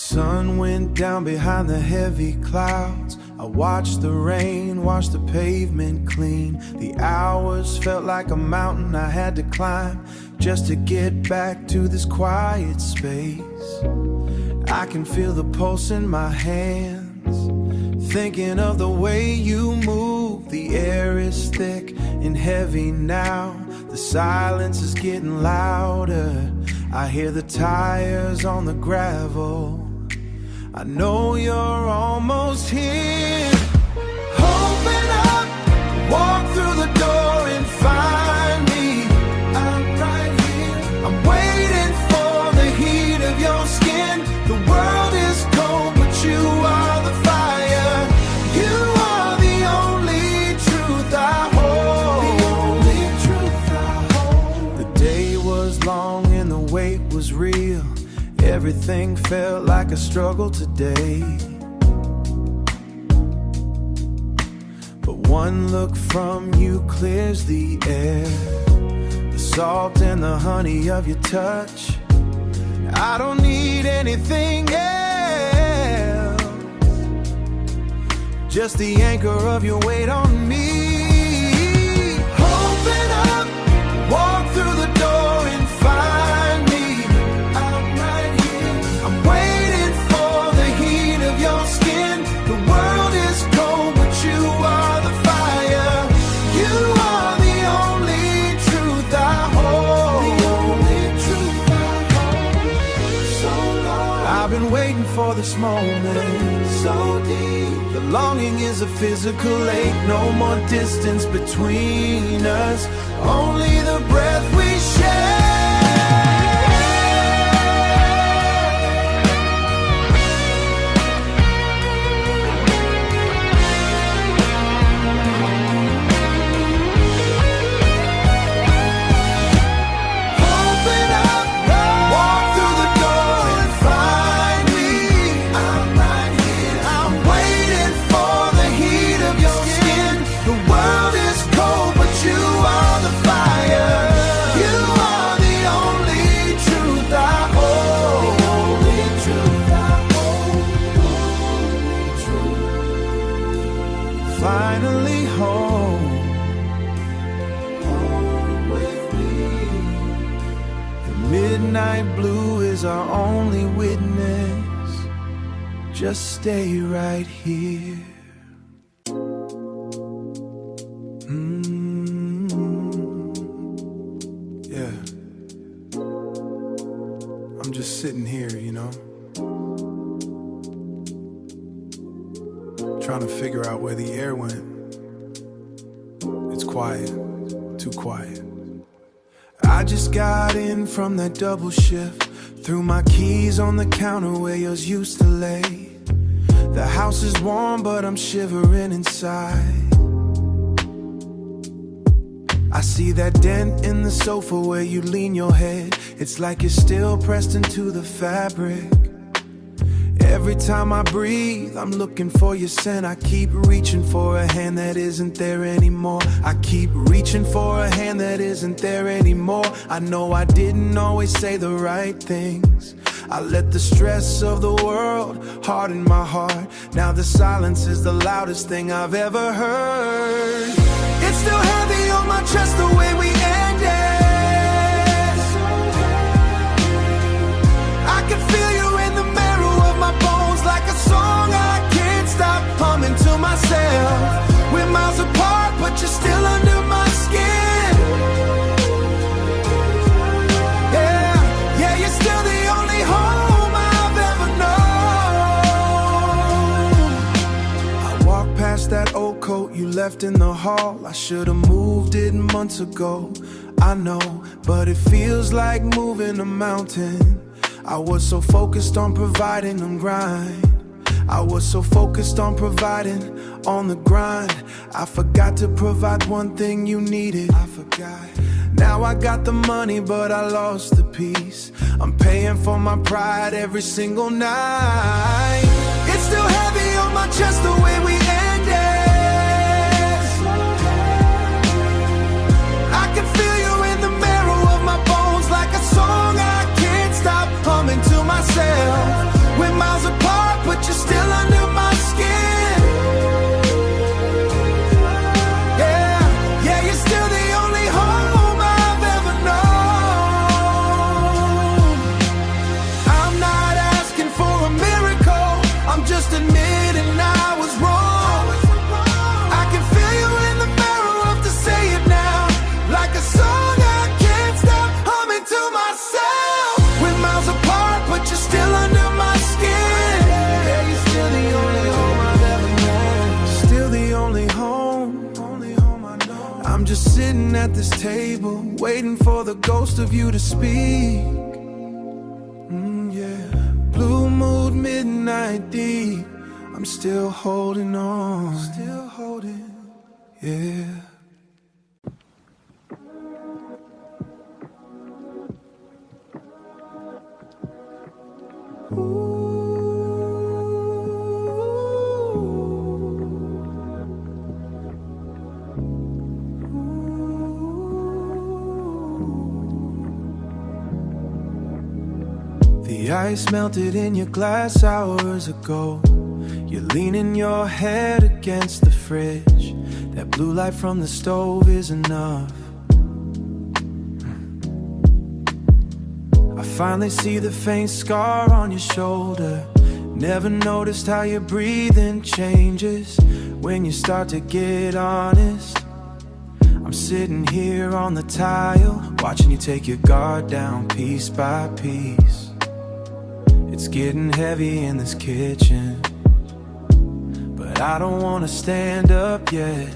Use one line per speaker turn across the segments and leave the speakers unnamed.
sun went down behind the heavy clouds. I watched the rain wash the pavement clean. The hours felt like a mountain I had to climb just to get back to this quiet space. I can feel the pulse in my hands, thinking of the way you move. The air is thick and heavy now. The silence is getting louder. I hear the tires on the gravel. I know you're almost here. Open up, walk through the door and find me. I'm right here. I'm waiting for the heat of your skin. The world is cold, but you are the fire. You are the only truth I hold. The only truth I hold. The day was long and the wait was real. Everything felt like a struggle today. But one look from you clears the air. The salt and the honey of your touch. I don't need anything else. Just the anchor of your weight on me. Open up, walk through the door and find me. I'm right here. I'm waiting for the heat of your skin. The world is cold, but you are the fire. You are the only truth I hold. The only truth I hold. So long I've been waiting for this moment. So deep. The longing is a physical ache. No more distance between us. Only the breath we share. Finally home, home with me. The midnight blue is our only witness. Just stay right here. Yeah. I'm just sitting here, you know, trying to figure out where the air went. It's quiet, too quiet. I just got in from that double shift. Threw my keys on the counter where yours used to lay. The house is warm, but I'm shivering inside. I see that dent in the sofa where you lean your head. It's like you're still pressed into the fabric. Every time I breathe, I'm looking for your scent. I keep reaching for a hand that isn't there anymore. I keep reaching for a hand that isn't there anymore. I know I didn't always say the right things. I let the stress of the world harden my heart. Now the silence is the loudest thing I've ever heard. It's still heavy on my chest the way we ended. I can feel you in the marrow of my bones, like a song I can't stop humming to myself. We're miles apart, but you're still under my skin. Yeah, yeah, you're still the only home I've ever known. I walk past that old coat you left in the hall. I should've moved it months ago, I know, but it feels like moving a mountain. I was so focused on providing on grind. I was so focused on providing on the grind. I forgot to provide one thing you needed. I forgot. Now I got the money, but I lost the peace. I'm paying for my pride every single night. It's still heavy on my chest the way we ended. I can feel you in the marrow of my bones, like a song I can't stop humming to myself. With my I'm just sitting at this table, waiting for the ghost of you to speak. Yeah. Blue mood, midnight deep. I'm still holding on. Still holding, yeah. The ice melted in your glass hours ago. You're leaning your head against the fridge. That blue light from the stove is enough. I finally see the faint scar on your shoulder. Never noticed how your breathing changes when you start to get honest. I'm sitting here on the tile, watching you take your guard down piece by piece. It's getting heavy in this kitchen, but I don't wanna stand up yet.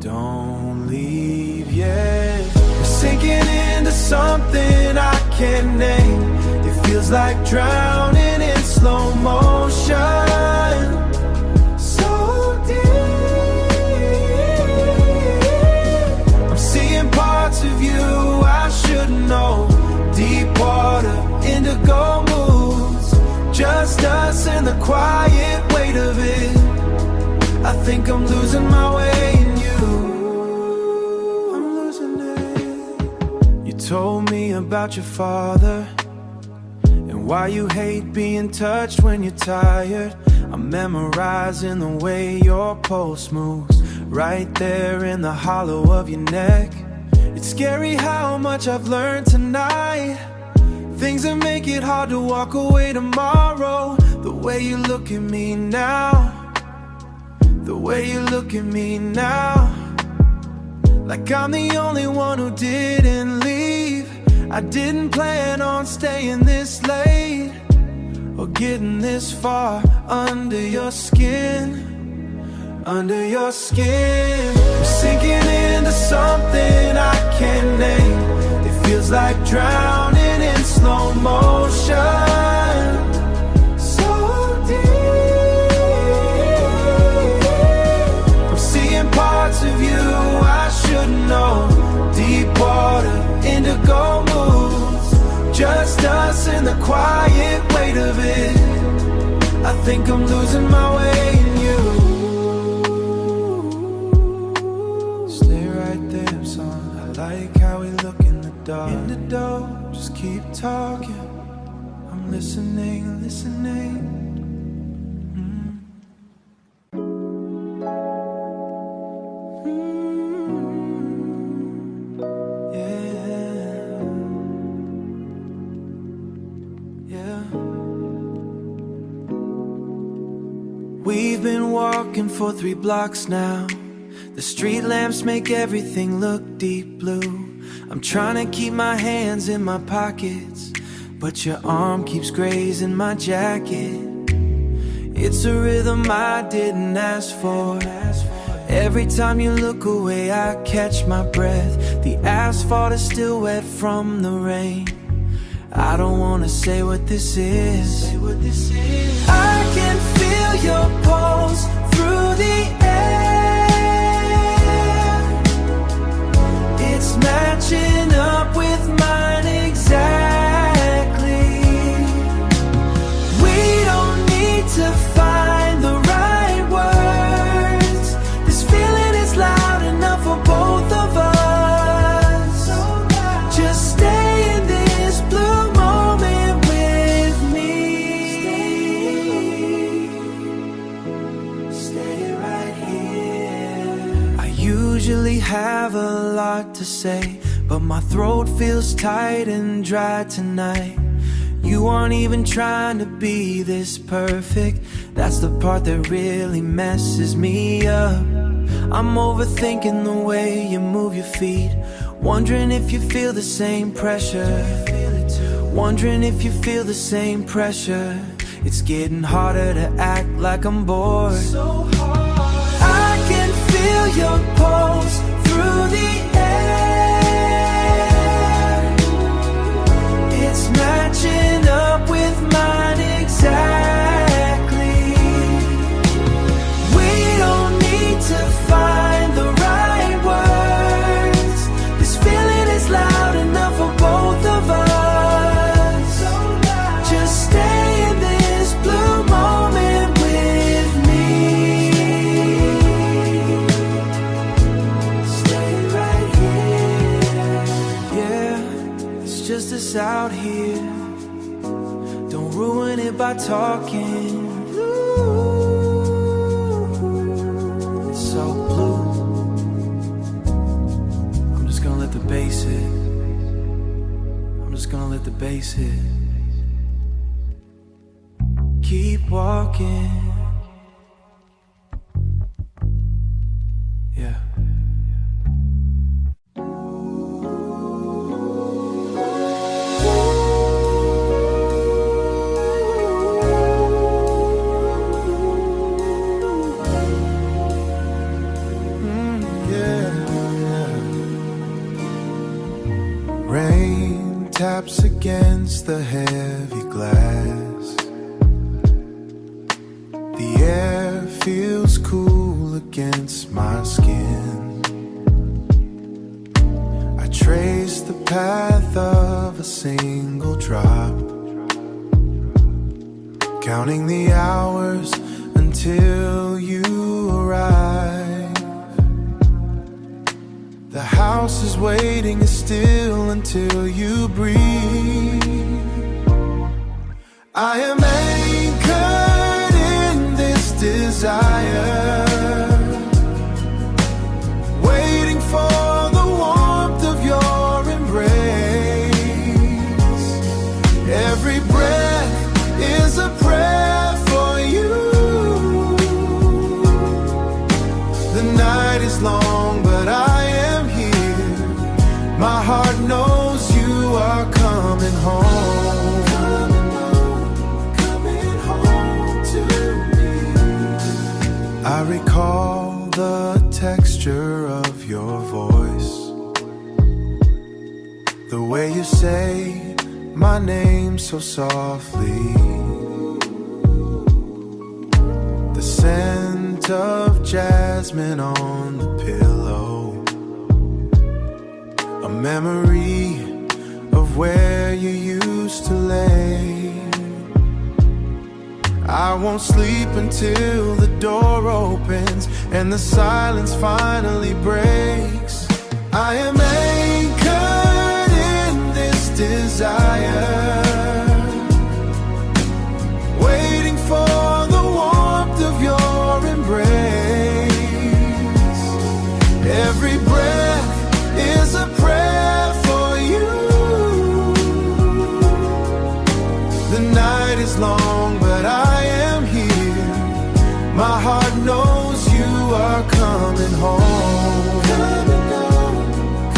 Don't leave yet. We're sinking into something I can't name. It feels like drowning in slow motion. So deep. I'm seeing parts of you I should know. Deep water, indigo moods. Just us and the quiet weight of it. I think I'm losing my way in you. I'm losing it. You told me about your father and why you hate being touched when you're tired. I'm memorizing the way your pulse moves right there in the hollow of your neck. It's scary how much I've learned tonight. Things that make it hard to walk away tomorrow. The way you look at me now. The way you look at me now. Like I'm the only one who didn't leave. I didn't plan on staying this late or getting this far under your skin. Under your skin. I'm sinking into something I can't name. It feels like drowning in slow motion. So deep. I'm seeing parts of you I should know. Deep water, indigo moods. Just us and the quiet weight of it. I think I'm losing my way in you. Like how we look in the dark. In the dark, just keep talking. I'm listening, listening. Yeah. We've been walking for 3 blocks now. The street lamps make everything look deep blue. I'm trying to keep my hands in my pockets, but your arm keeps grazing my jacket. It's a rhythm I didn't ask for. Every time you look away, I catch my breath. The asphalt is still wet from the rain. I don't wanna say what this is. I can feel your pulse through the air. It's matching up with mine exactly. We don't need to find the right words. This feeling is loud enough for both of us. Just stay in this blue moment with me. Stay right here. I usually have a lot to say, but my throat feels tight and dry tonight. You aren't even trying to be this perfect. That's the part that really messes me up. I'm overthinking the way you move your feet, wondering if you feel the same pressure. Wondering if you feel the same pressure. It's getting harder to act like I'm bored. I can feel your pulse this out here. Don't ruin it by talking. It's so blue. I'm just gonna let the bass hit. I'm just gonna let the bass hit. Keep walking. Yeah. Rain taps against the heavy glass. The air feels cool against my skin. I trace the path of a single drop, counting the hours until you arrive. The house is waiting still until you breathe. I am anchored in this desire, waiting for the warmth of your embrace. Every breath is a prayer for you. The night is long, but I am here. My heart knows you are coming home. Coming home to me. I recall the texture of your voice, the way you say my name so softly, the scent of jasmine on the pillow, a memory of where you used to lay. I won't sleep until the door opens and the silence finally breaks. I am anchored in this desire, waiting for the warmth of your embrace. Every breath is a prayer for you. The night is long, but I am here. My heart knows you are coming home.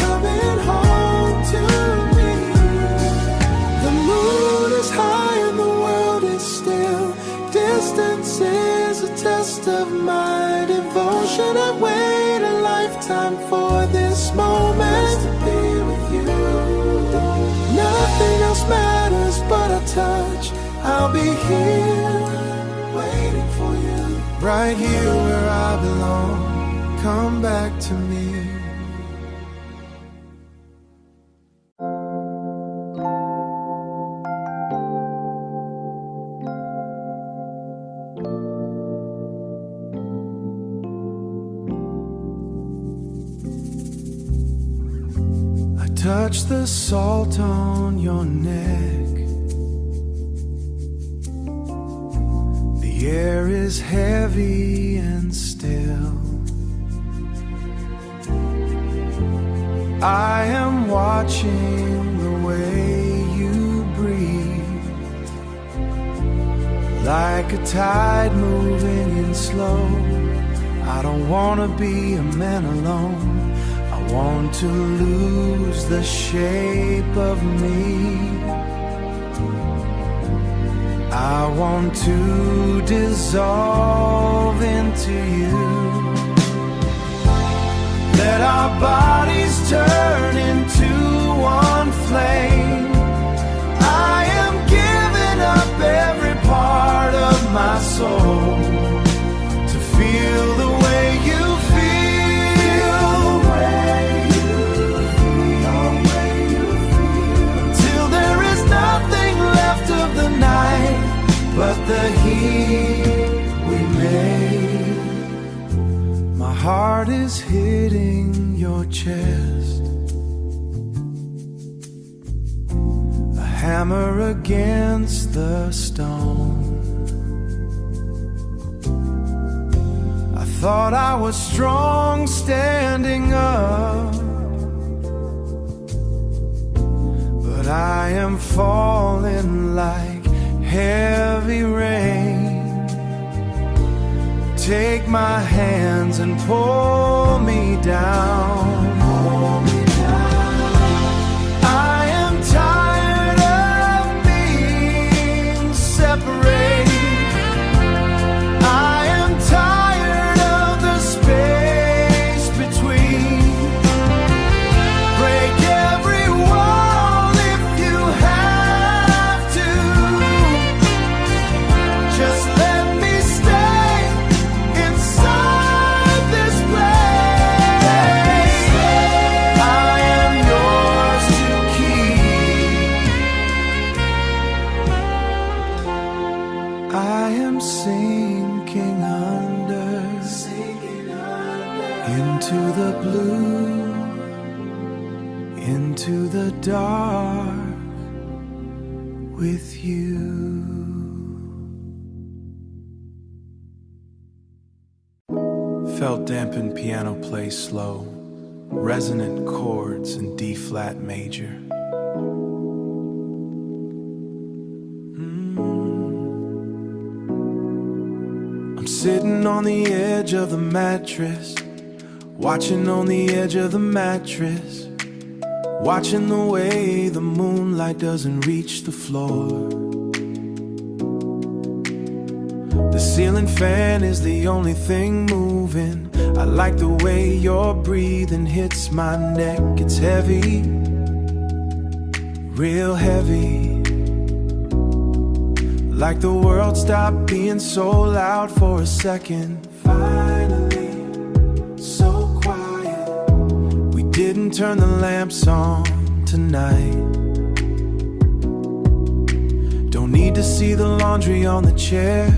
Coming home to me. The moon is high and the world is still. Distance is a test of my devotion. I wait a lifetime for this moment to be with you. Nothing else matters but a touch. I'll be here, waiting for you. Right here where I belong. Come back to me. Touch the salt on your neck. The air is heavy and still. I am watching the way you breathe, like a tide moving in slow. I don't wanna be a man alone. I want to lose the shape of me. I want to dissolve into you. Let our bodies turn into one flame. I am giving up every part of my soul to feel the way you feel. Till there is nothing left of the night but the heat we made. My heart is hitting your chest. hammer against the stone. I thought I was strong standing up, but I am falling like heavy rain. Take my hands and pull me down. I am tired of being separated. I am tired of the space between. Break every wall if you have to. Just let me stay inside this place. I am yours to keep. I am sinking under into the blue, into the dark with you. Felt dampened piano play slow, resonant chords in D-flat major. I'm sitting on the edge of the mattress, watching on the edge of the mattress, watching the way the moonlight doesn't reach the floor. The ceiling fan is the only thing moving. I like the way your breathing hits my neck. It's heavy, real heavy. Like the world stopped being so loud for a second. Finally, so quiet. We didn't turn the lamps on tonight. Don't need to see the laundry on the chair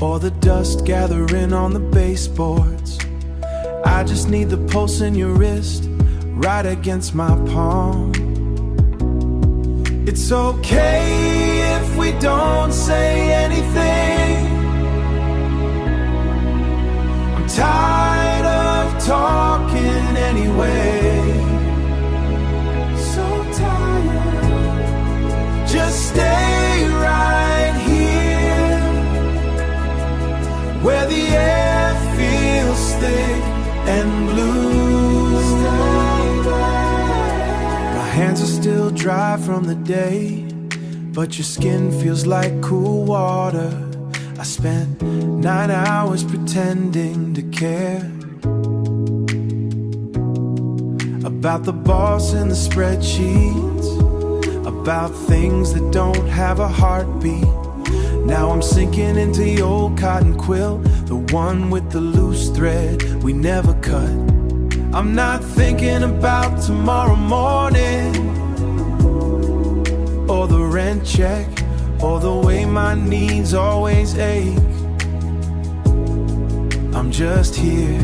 or the dust gathering on the baseboards. I just need the pulse in your wrist right against my palm. It's okay if we don't say anything. I'm tired of talking anyway. So tired. Just stay right here where the air feels thick and blue. My hands are still dry from the day, but your skin feels like cool water. I spent 9 hours pretending to care about the boss and the spreadsheets, about things that don't have a heartbeat. Now I'm sinking into the old cotton quilt, the one with the loose thread we never cut. I'm not thinking about tomorrow morning, or the rent check, or the way my knees always ache. I'm just here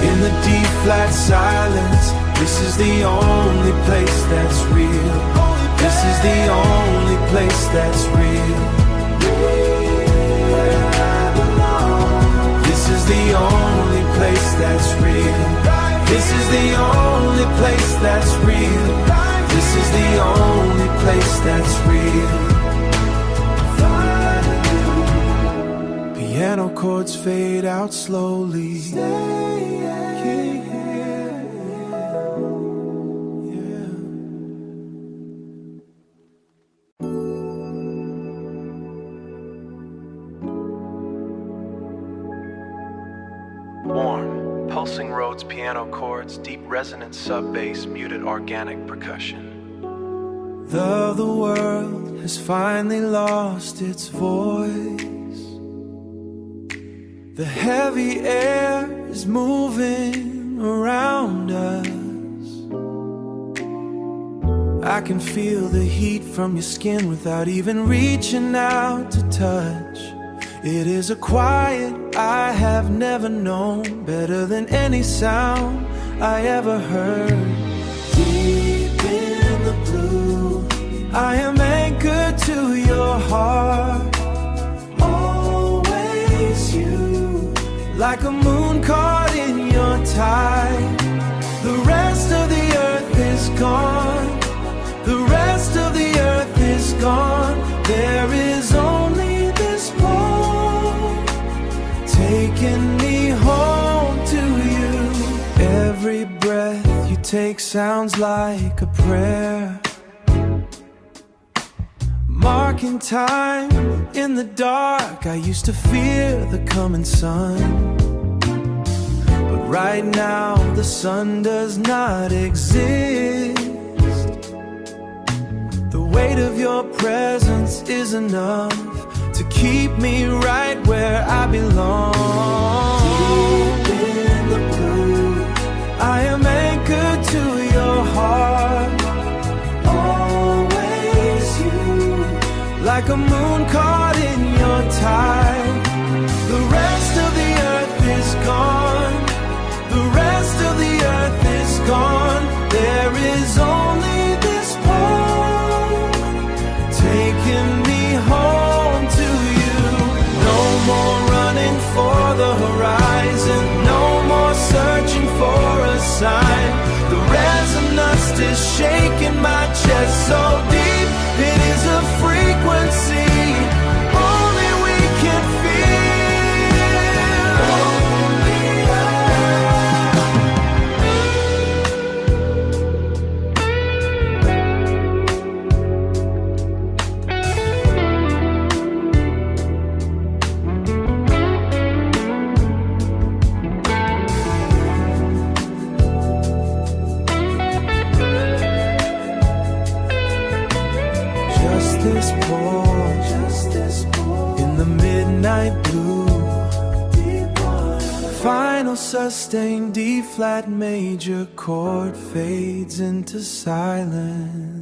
in the D-flat silence. This is the only place that's real. This is the only place that's real. This is the only place that's real. This is the only place that's real. This is the only place that's real. Piano chords fade out slowly. Warm, pulsing roads, piano chords, deep resonant sub-bass, muted organic percussion. The world has finally lost its voice. The heavy air is moving around us. I can feel the heat from your skin without even reaching out to touch. It is a quiet I have never known, better than any sound I ever heard. Deep in the blue, I am anchored to your heart, always you, like a moon caught in your tide. The rest of the earth is gone, the rest of the earth is gone. There is only this poem taking me home to you. Every breath you take sounds like a prayer, marking time in the dark. I used to fear the coming sun, but right now the sun does not exist. The weight of your presence is enough to keep me right where I belong. Deep in the blue, I am anchored to your heart, always you, like a moon caught in your tide. The rest of the earth is gone, the rest of the earth is gone. There is only this poem taking me home to you. No more running for the horizon, no more searching for a sign. The resonance is shaking my chest so deep, it is a frequency only we can feel. Only this poem in the midnight blue. Final sustained D flat major chord fades into silence.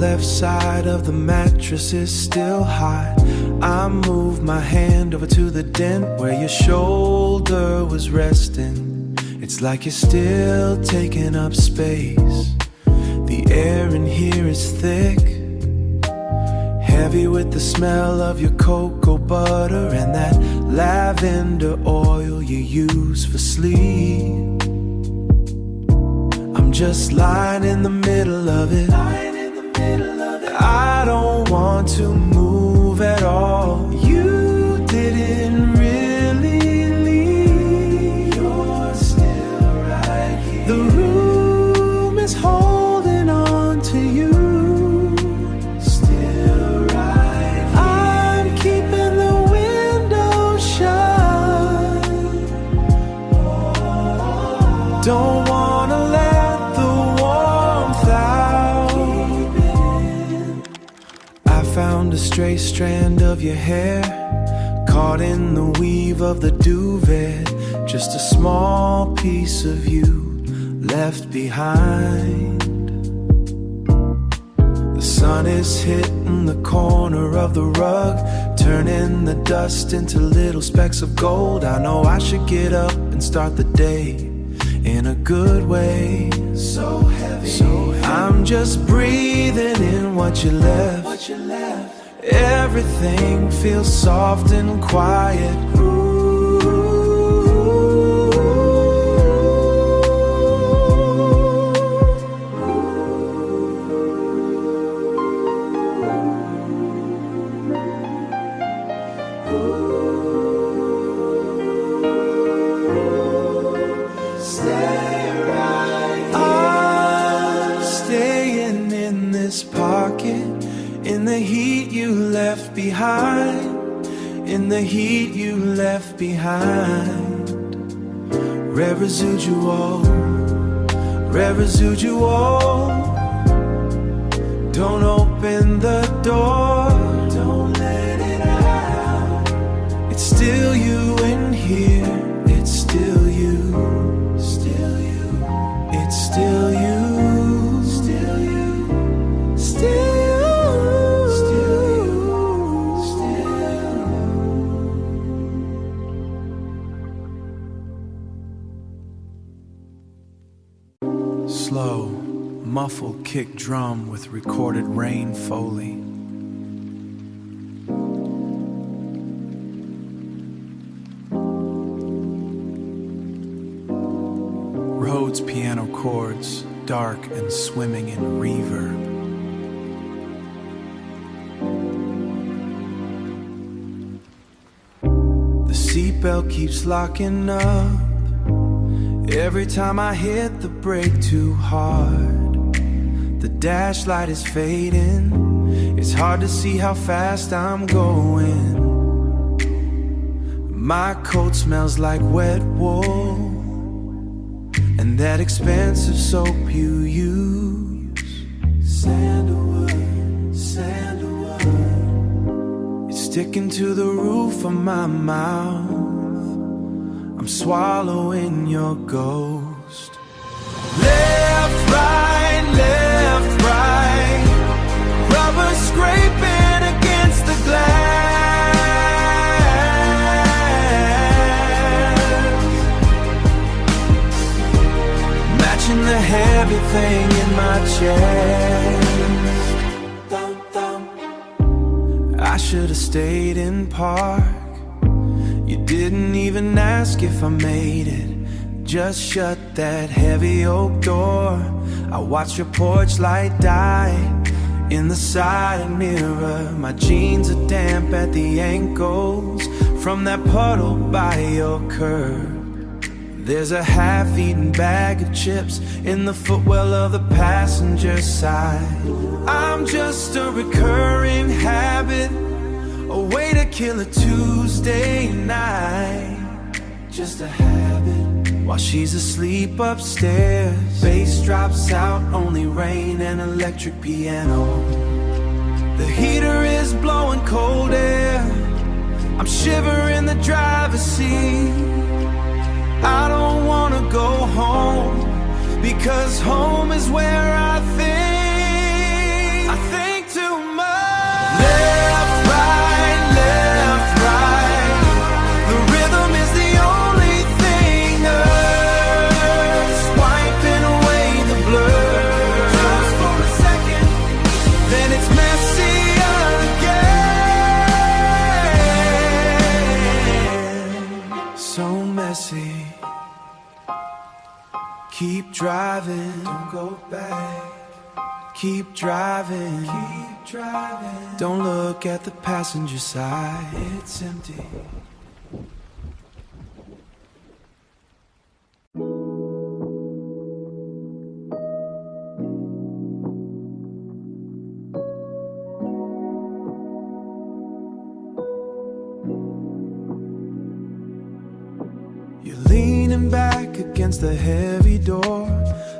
Left side of the mattress is still hot. I move my hand over to the dent where your shoulder was resting. It's like you're still taking up space. The air in here is thick, heavy with the smell of your cocoa butter and that lavender oil you use for sleep. I'm just lying in the middle of it. I don't want to move at all. You didn't really leave. You're still right here. The room is holding on to you. Still right here. I'm keeping the window shut. Don't wanna let the warmth out. Found a stray strand of your hair caught in the weave of the duvet. Just a small piece of you left behind. The sun is hitting the corner of the rug, turning the dust into little specks of gold. I know I should get up and start the day in a good way. So heavy, so heavy. I'm just breathing in what you left. Everything feels soft and quiet. In the heat you left behind, in the heat you left behind. Residual, residual. Don't open the door, don't let it out. It's still you in here, it's still you. muffled kick drum with recorded rain foley. Rhodes piano chords, dark and swimming in reverb. The seatbelt keeps locking up every time I hit the brake too hard. The dash light is fading, it's hard to see how fast I'm going. My coat smells like wet wool, and that expensive soap you use, sandalwood, sandalwood. It's sticking to the roof of my mouth. I'm swallowing your ghost. Left, right, rubber scraping against the glass, matching the heavy thing in my chest. I should have stayed in park. You didn't even ask if I made it. Just shut that heavy oak door. I watch your porch light die in the side mirror. My jeans are damp at the ankles from that puddle by your curb. There's a half-eaten bag of chips in the footwell of the passenger side. I'm just a recurring habit, a way to kill a Tuesday night. Just a habit. While she's asleep upstairs, bass drops out, only rain and electric piano. The heater is blowing cold air, I'm shivering the driver's seat. I don't wanna go home, because home is where I think too much. Left, right, the rhythm is the only thing wiping away the blur. Just for a second, then it's messy again. So messy. Keep driving, don't go back. Keep driving, don't look at the passenger side, it's empty. You're leaning back against the heavy door,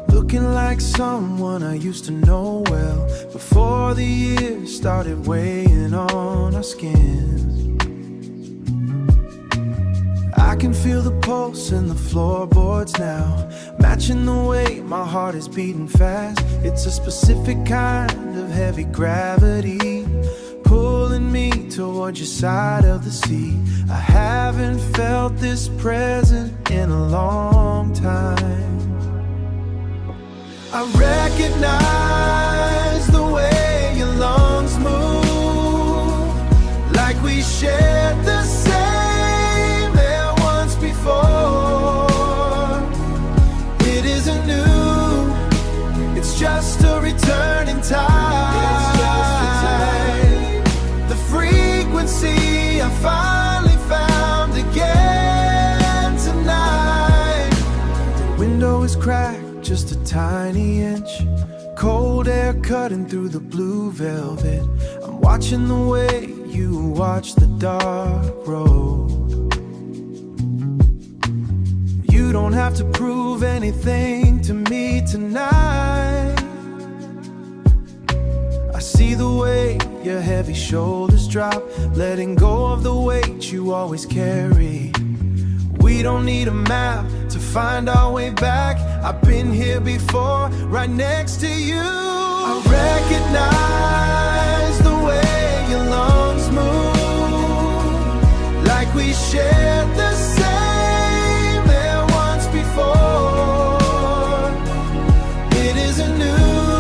looking like someone I used to know well, before the years started weighing on our skins. I can feel the pulse in the floorboards now, matching the way my heart is beating fast. It's a specific kind of heavy gravity, pulling me towards your side of the seat. I haven't felt this present in a long time. I recognize the way your lungs move, like we shared the same air once before. It isn't new, it's just a return in time. The frequency I finally found again tonight. The window is cracked just a tiny inch, cold air cutting through the blue velvet. I'm watching the way you watch the dark road. You don't have to prove anything to me tonight. I see the way your heavy shoulders drop, letting go of the weight you always carry. We don't need a map to find our way back. I've been here before, right next to you. I recognize the way your lungs move, like we shared the same air once before. It isn't new,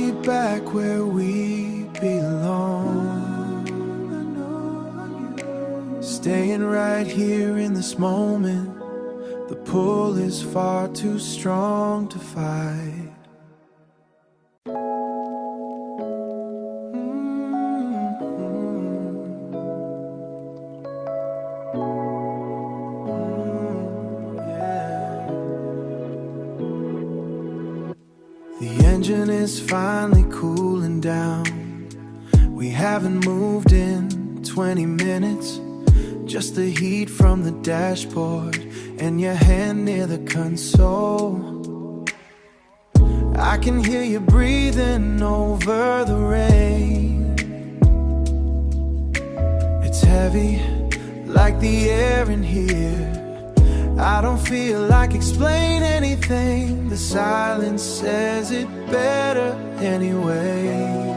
me back where we belong. Staying right here in this moment. The pull is far too strong to fight. The engine is finally cooling down. We haven't moved in 20 minutes. Just the heat from the dashboard and your hand near the console. I can hear you breathing over the rain. It's heavy like the air in here. I don't feel like explaining anything. The silence says it better anyway.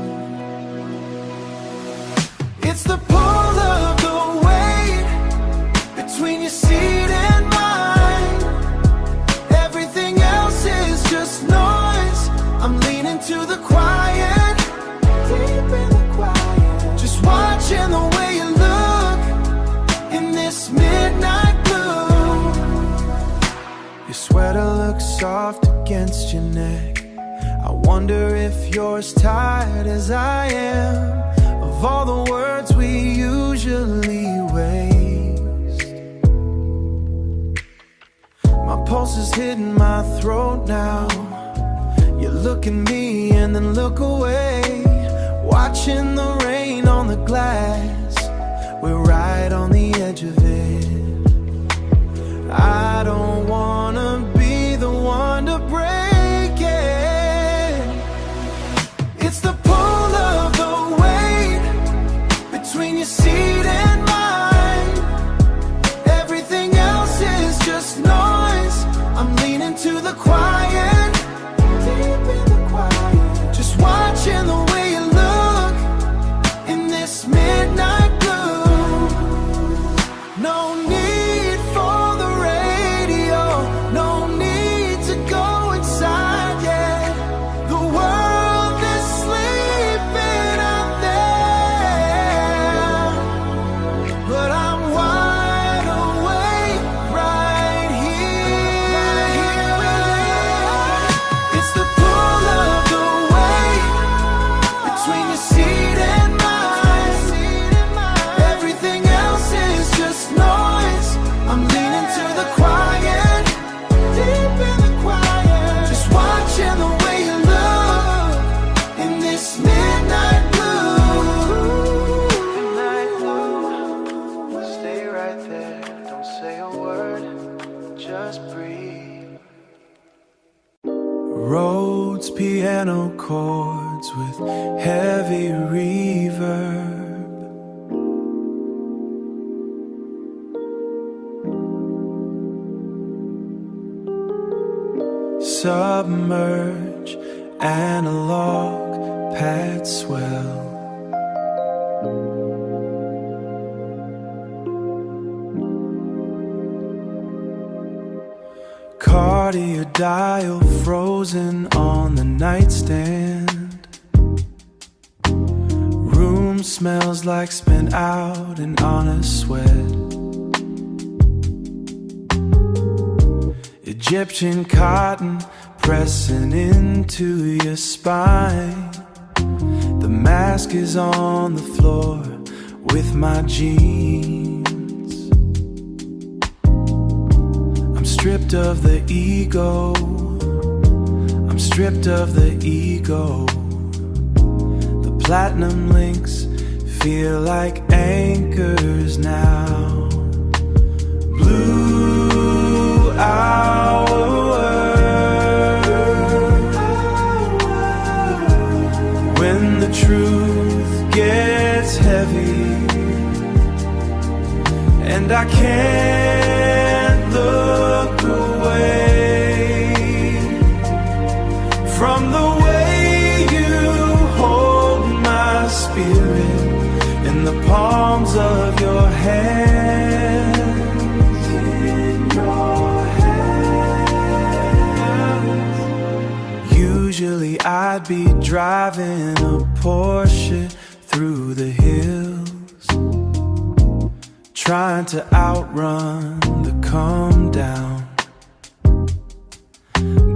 It's the pull of the weight between your seat and mine. Everything else is just noise. I'm leaning to the quiet, deep in the quiet. Just watching the way you look in this midnight blue. Your sweater looks soft against your neck. I wonder if you're as tired as I am of all the words we usually waste. My pulse is hitting my throat now. You look at me and then look away, watching the rain on the glass. We're right on the edge of it. I don't wanna be the one to break it. It's the pull of the weight between your seat and mine. Everything else is just noise. I'm leaning to the quiet, deep in the quiet. Just watching the way you look in this midnight blue. No need for the radio, no need to go inside yet. The world is sleeping out there, but I'm wide awake right here. It's the pull of the weight between your seat and mine. Everything else is just noise. I'm leaning to the quiet, deep in the quiet. Just watching the way you look in this midnight blue. Midnight blue, stay right there. Don't say a word, just breathe. Roads, piano chords with heavy reverb. Submerge, analog, pad swell. Cardio dial frozen on the nightstand. Room smells like spent out and honest sweat. Egyptian cotton pressing into your spine. The mask is on the floor with my jeans. I'm stripped of the ego. I'm stripped of the ego. The platinum links feel like anchors now. Blue hour when the truth gets heavy and I can't look away from the way you hold my spirit in the palms of your hands. Usually I'd be driving a Porsche through the hills, trying to outrun the come down.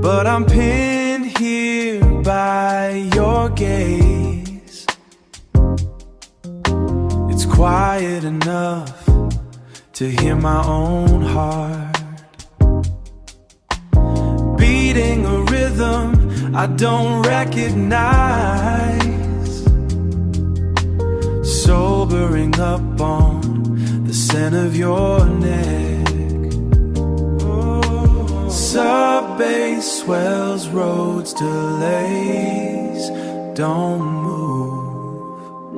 But I'm pinned here by your gaze. It's quiet enough to hear my own heart beating a rhythm I don't recognize, sobering up on the scent of your neck. Subway swells, roads, delays, don't move.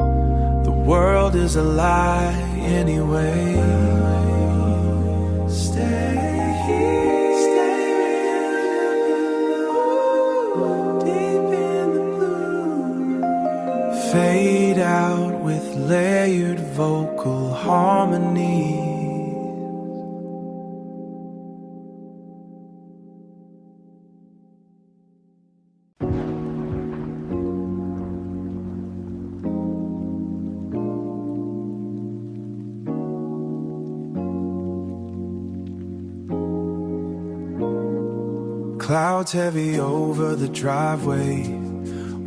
The world is a lie anyway. Stay here, deep in the blue. Fade out with layered vocal harmony. Clouds heavy over the driveway,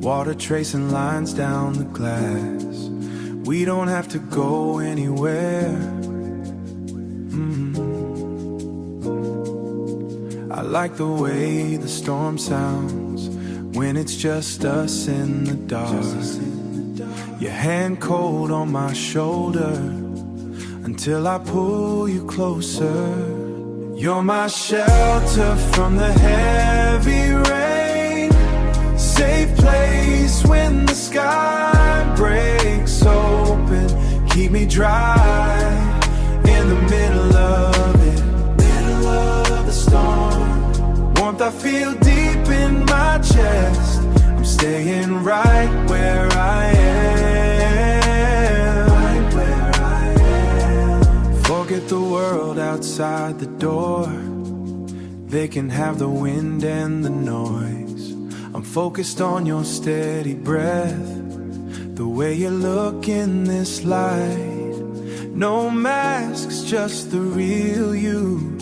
water tracing lines down the glass. We don't have to go anywhere. I like the way the storm sounds when it's just us in the dark. Your hand cold on my shoulder until I pull you closer. You're my shelter from the heavy rain, safe place when the sky breaks open. Keep me dry in the middle of it, middle of the storm. Warmth I feel deep in my chest. I'm staying right where I am, right where I am. Forget the world outside the door. They can have the wind and the noise. I'm focused on your steady breath, the way you look in this light. No masks, just the real you,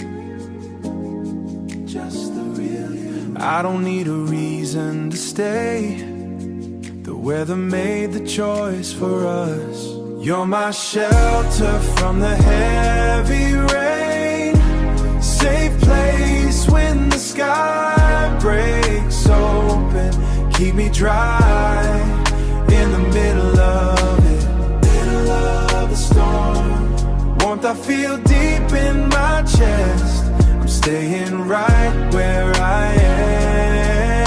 just the real you. I don't need a reason to stay. The weather made the choice for us. You're my shelter from the heavy rain, safe place when the sky breaks open. Keep me dry in the middle of it, middle of the storm. Warmth I feel deep in my chest. I'm staying right where I am,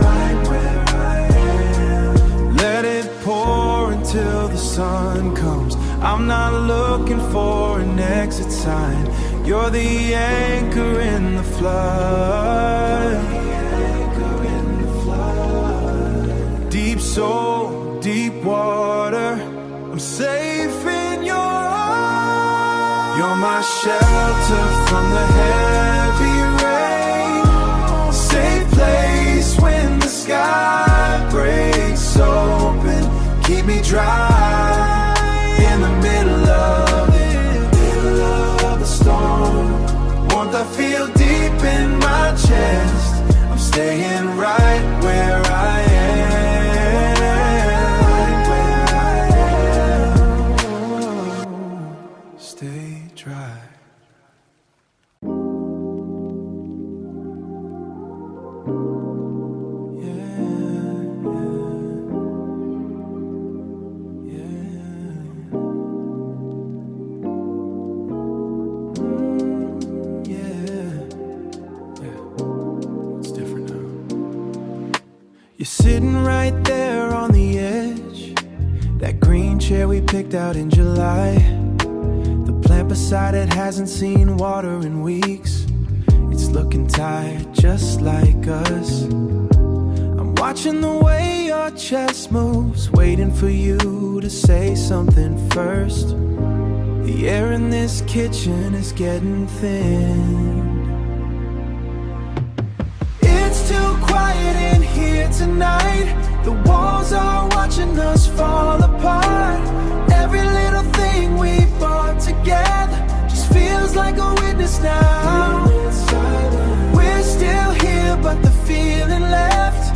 right where I am. Let it pour until the sun comes. I'm not looking for an exit sign. You're the anchor in the flood, deep soul, deep water. I'm safe in your arms. You're my shelter from the heavy rain, safe place when the sky breaks open. Keep me dry in the middle of it, middle of the storm. Warmth I feel deep in my chest. I'm staying right where I am, right where I am. Stay dry. You're sitting right there on the edge, that green chair we picked out in July. The plant beside it hasn't seen water in weeks. It's looking tired, just like us. I'm watching the way your chest moves, waiting for you to say something first. The air in this kitchen is getting thin. It's too quiet in here. here tonight. The walls are watching us fall apart. Every little thing we bought together just feels like a witness now. We're still here, but the feeling left.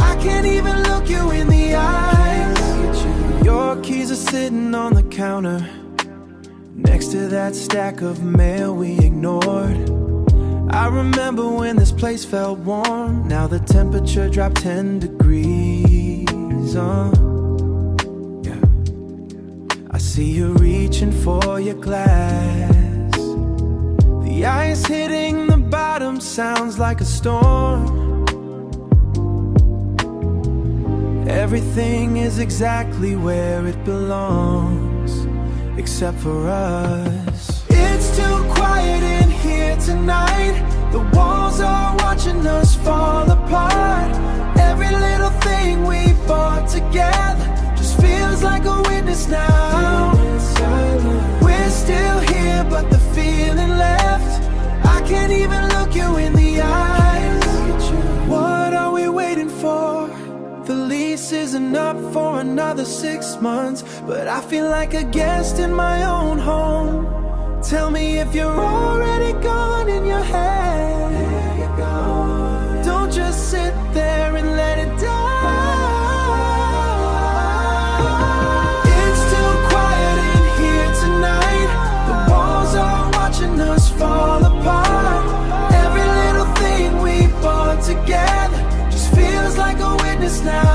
I can't even look you in the eyes. Your keys are sitting on the counter, next to that stack of mail we ignored. I remember when this place felt warm. Now the temperature dropped 10 degrees. Yeah. I see you reaching for your glass. The ice hitting the bottom sounds like a storm. Everything is exactly where it belongs, except for us. It's too quiet in here tonight. The walls are watching us fall apart. Every little thing we bought together just feels like a witness now. We're still here, but the feeling left. I can't even look you in the eyes. What are we waiting for? The lease isn't up for another 6 months, but I feel like a guest in my own home. Tell me if you're already gone in your head. Don't just sit there and let it die. It's too quiet in here tonight. The walls are watching us fall apart. Every little thing we bought together just feels like a witness now.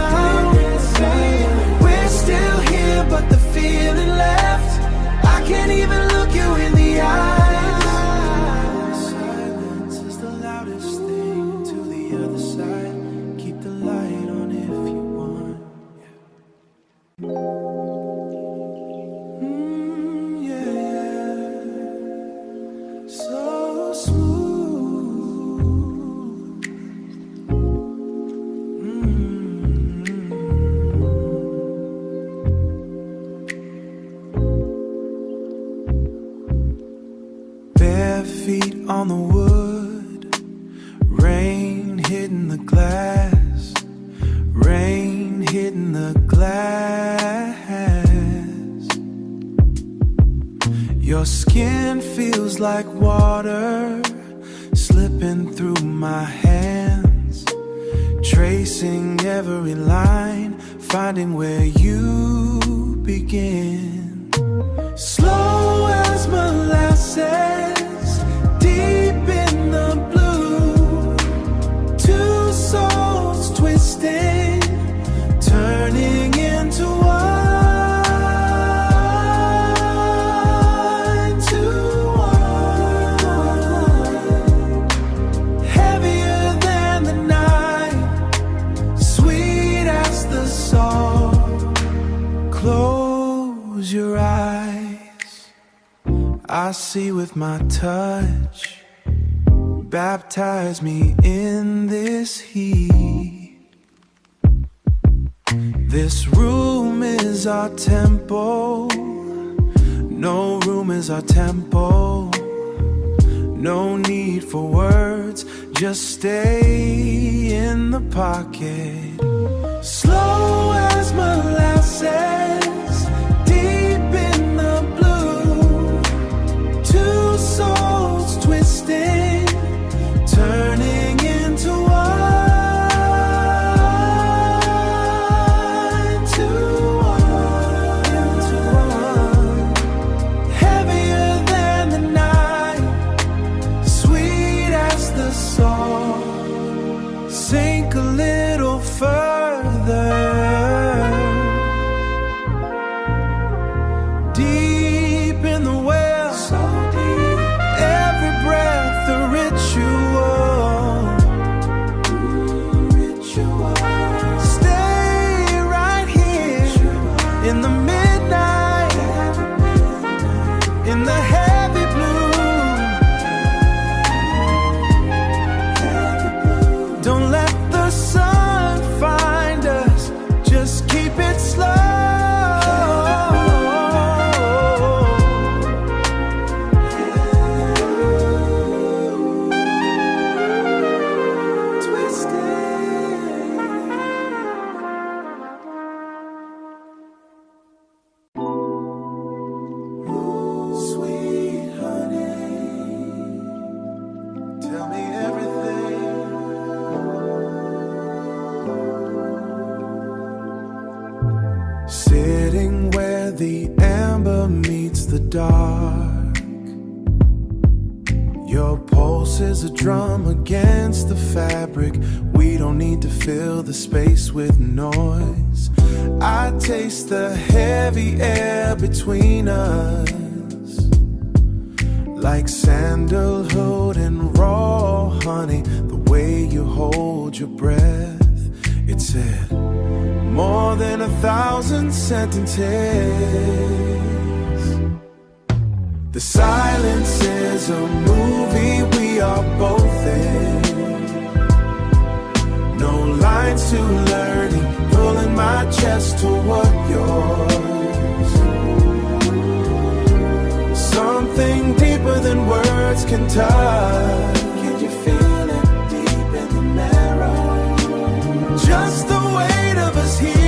We're still here, but the feeling left. I can't even look you in the eyes. Silence is the loudest thing to the other side. Keep the light on if you want. Yeah. So smooth. Bare feet on the wood, rain hitting the glass, rain hitting the glass. Your skin feels like water slipping through my hands, tracing every line, finding where you begin. Slow as molasses, deep in the blue. Two souls twisting, turning into one, to one. Heavier than the night, sweet as the salt. Close your eyes. I see with my touch. Baptize me in this heat. This room is our temple. No room is our temple. No need for words, just stay in the pocket. Slow as molasses, deep in the blue. Two souls twisting, turning into one, to one. Heavier than the night, sweet as the salt. Sink a little further. sitting where the amber meets the dark. Your pulse is a drum against the fabric. We don't need to fill the space with noise. I taste the heavy air between us, like sandalwood and raw honey. The way you hold your breath, it said more than 1,000 sentences. The silence is a movie we are both in. No lines to learning, pulling my chest toward yours. Something deeper than words can touch. Can you feel it deep in the marrow? Just the weight of us here.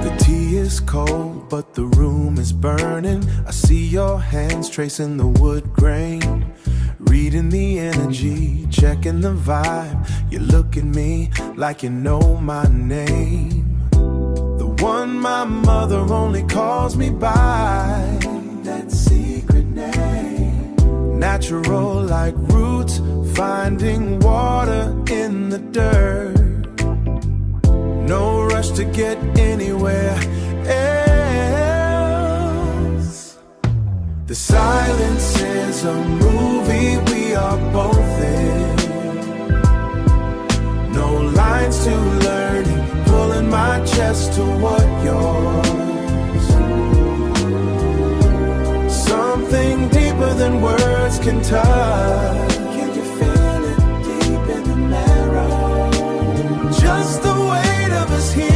The tea is cold, but the room is burning. I see your hands tracing the wood grain, reading the energy, checking the vibe. You look at me like you know my name, the one my mother only calls me by, that secret name. Natural like roots, finding water in the dirt. No rush to get anywhere else. The silence is a movie we are both in. No lines to learning, pulling my chest toward yours. Something deeper than words can touch. Can you feel it deep in the marrow? Just the weight of us here.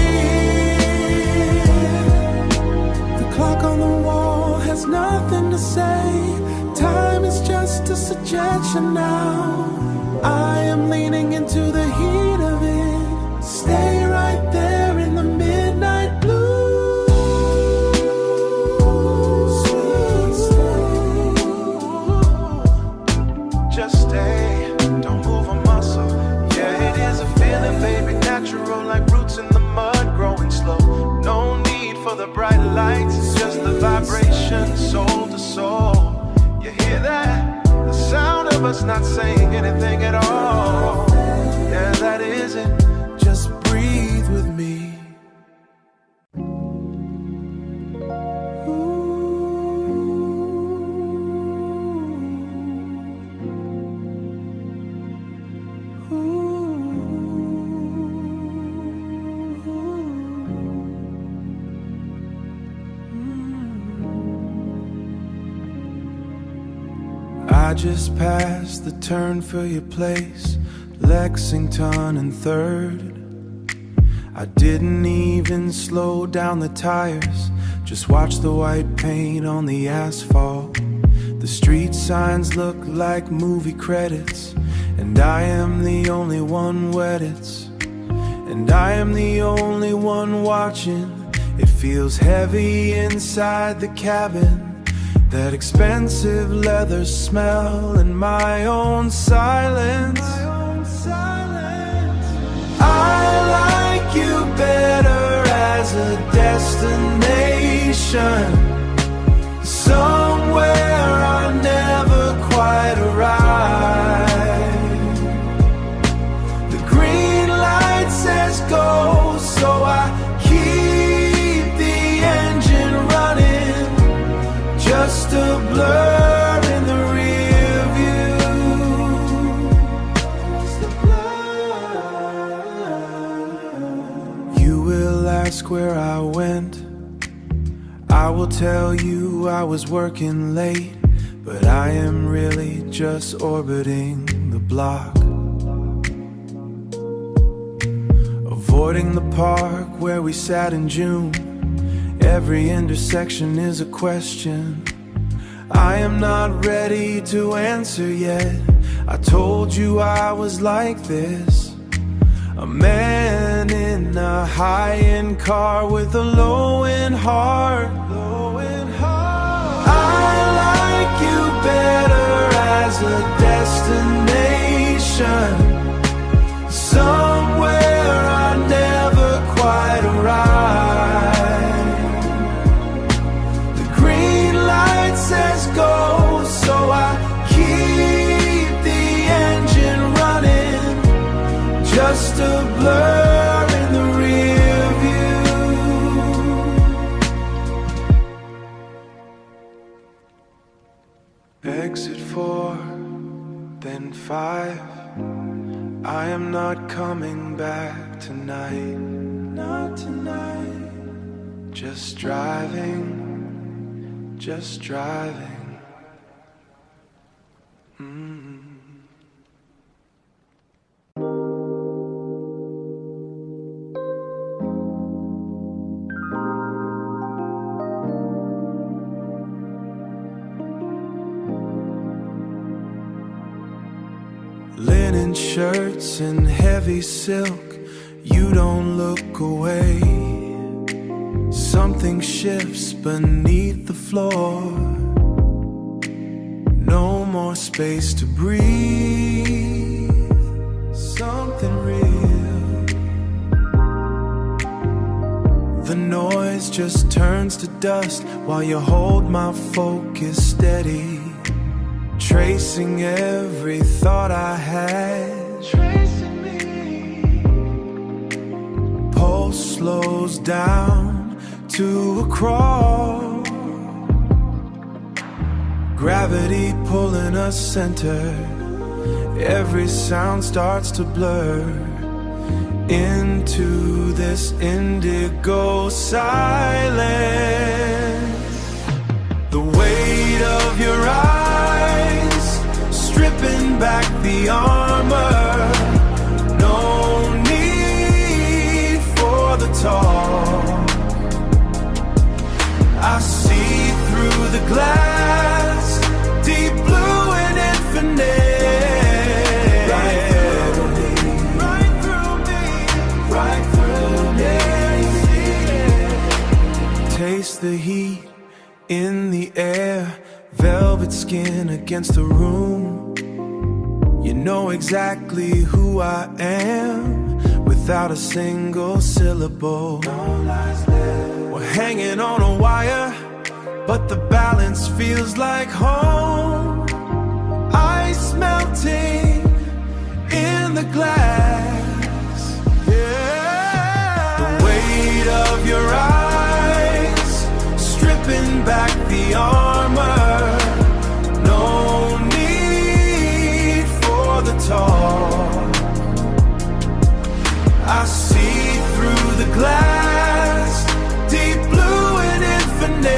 The clock on the wall has nothing to say. Time is just a suggestion now. I am leaning into the heat of it. Stay right there in the midnight blue. Sweet stay. Just stay, don't move a muscle. Yeah, it is a feeling, baby, natural like roots in the mud, growing slow. No need for the bright lights, it's just the vibration, soul to soul. You hear that? The sound of us not saying anything at all. Yeah, that is it. Just breathe with me. I just passed the turn for your place, Lexington and 3rd. I didn't even slow down the tires, just watch the white paint on the asphalt. The street signs look like movie credits, and I am the only one wet it's, and I am the only one watching. It feels heavy inside the cabin, that expensive leather smell and my own silence. I like you better as a destination, somewhere I never quite arrive. The green light says go, so I keep the engine running. Just a blur in the rear view. Just a blur. You will ask where I went. I will tell you I was working late, but I am really just orbiting the block, avoiding the park where we sat in June. Every intersection is a question I am not ready to answer yet. I told you I was like this, a man in a high-end car with a low-end heart. I like you better as a destination, somewhere I never quite back tonight. Not tonight. Just driving, just driving. Linen shirts and heavy silk, you don't look away. Something shifts beneath the floor. No more space to breathe. Something real. The noise just turns to dust while you hold my focus steady. Tracing every thought I had. Tracing me. Pulse slows down to a crawl. Gravity pulling us center. Every sound starts to blur into this indigo silence. The weight of your eyes stripping back the armor. No need for the talk. I see through the glass, deep blue and infinite. Right through me, right through me, right through me. Taste the heat in the air, velvet skin against the room. You know exactly who I am without a single syllable. We're hanging on a wire, but the balance feels like home. Ice melting in the glass. Yeah. The weight of your eyes stripping back the armor. No need for the talk. I see through the glass, deep blue and infinite.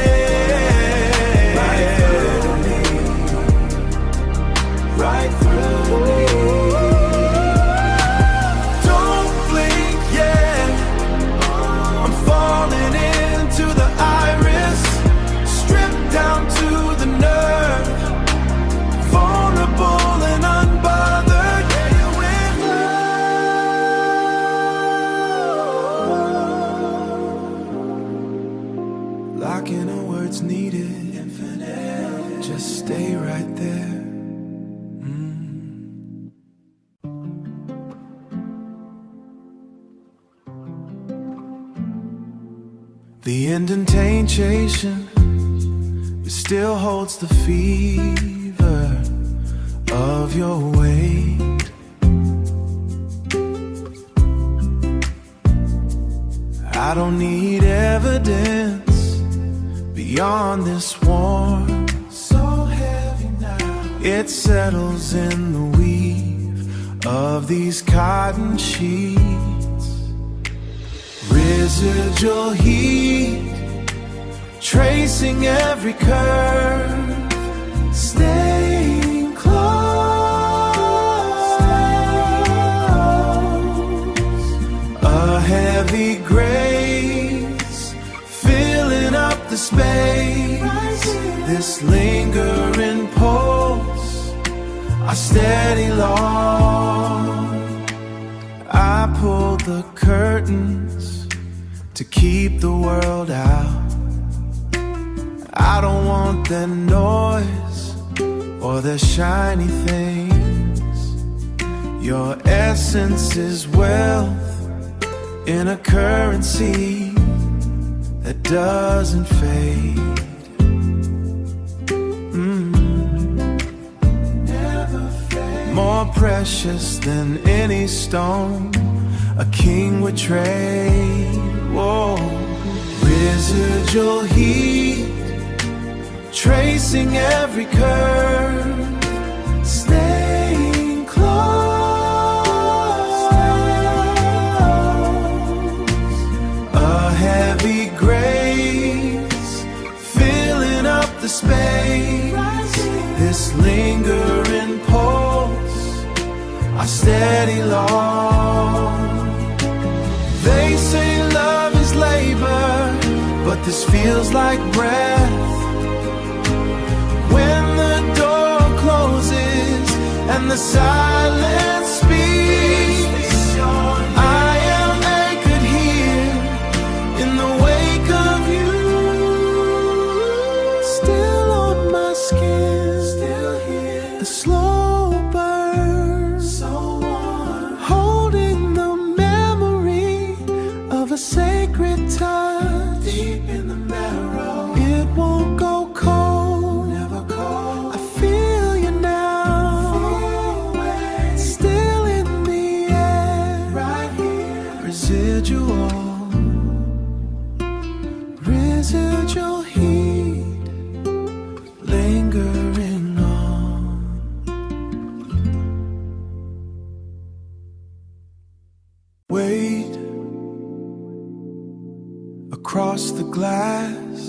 Right through me, right through me. Don't blink yet, I'm falling into the iris, stripped down to the nerve, vulnerable and unbothered. Yeah, you're in love. Locking the words needed, infinite. Just stay right there. The indentation, it still holds the fever of your weight. I don't need evidence beyond this warm, so heavy now. It settles in the weave of these cotton sheets. Residual heat, tracing every curve, staying close. A heavy grace, filling up the space. This lingering pulse, I steady long. I pulled the curtains to keep the world out. I don't want their noise or their shiny things. Your essence is wealth in a currency that doesn't fade. Never fade. More precious than any stone a king would trade. Whoa. Residual heat, tracing every curve, staying close. the space, this lingering pulse, our steady long. They say love is labor, but this feels like breath. When the door closes and the silence speaks, I am anchored here in the wake of you. Still on my skin, still here, the slow burn, so warm, holding the memory of a sacred touch deep in the marrow. It won't go cold, never cold. I feel you now, still in the air, right here. Residual heat, lingering on. Wait across the glass,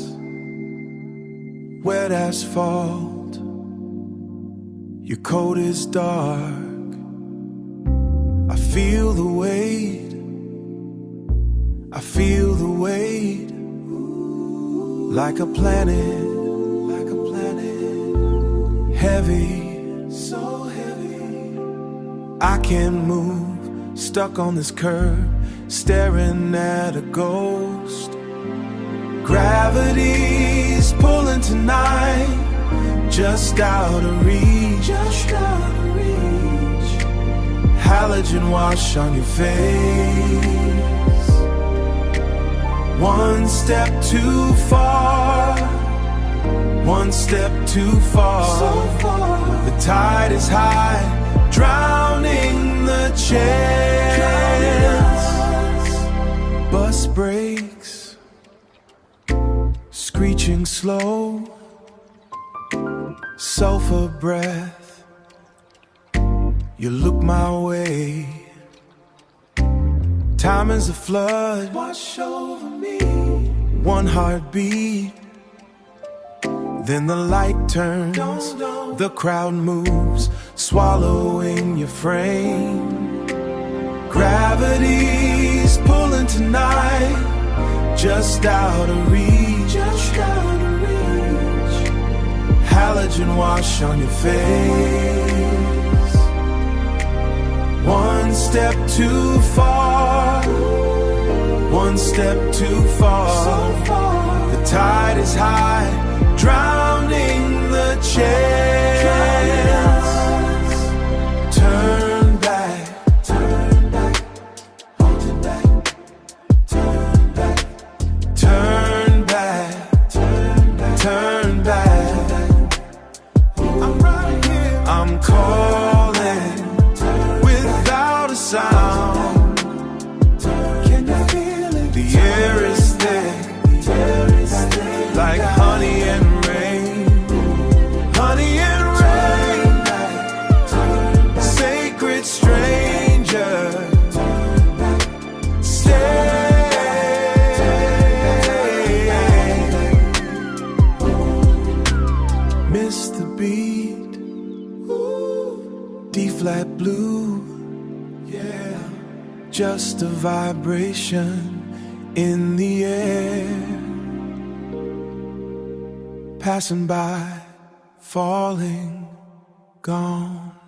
wet asphalt. Your coat is dark. I feel the weight. I feel the weight. Like a planet, heavy, so heavy. I can't move, stuck on this curb, staring at a ghost. Gravity's pulling tonight, just out of reach, halogen wash on your face. One step too far, one step too far. So far. The tide is high, drowning the chance. Bus brakes, screeching slow, sulfur breath. You look my way. Time is a flood, wash over me. One heartbeat, then the light turns, the crowd moves, swallowing your frame. Gravity's pulling tonight, just out of reach, halogen wash on your face. One step too far, one step too far. So far. The tide is high, drowning the chance. Turn back, hold it back. Turn back, turn back, turn back. I'm right here, I'm calling without a sound. Can you feel it? The air is thick, like honey and rain. Honey and rain. Sacred stranger, stay. Miss the beat, D-flat blue. Yeah, just a vibration in the air, passing by, falling, gone.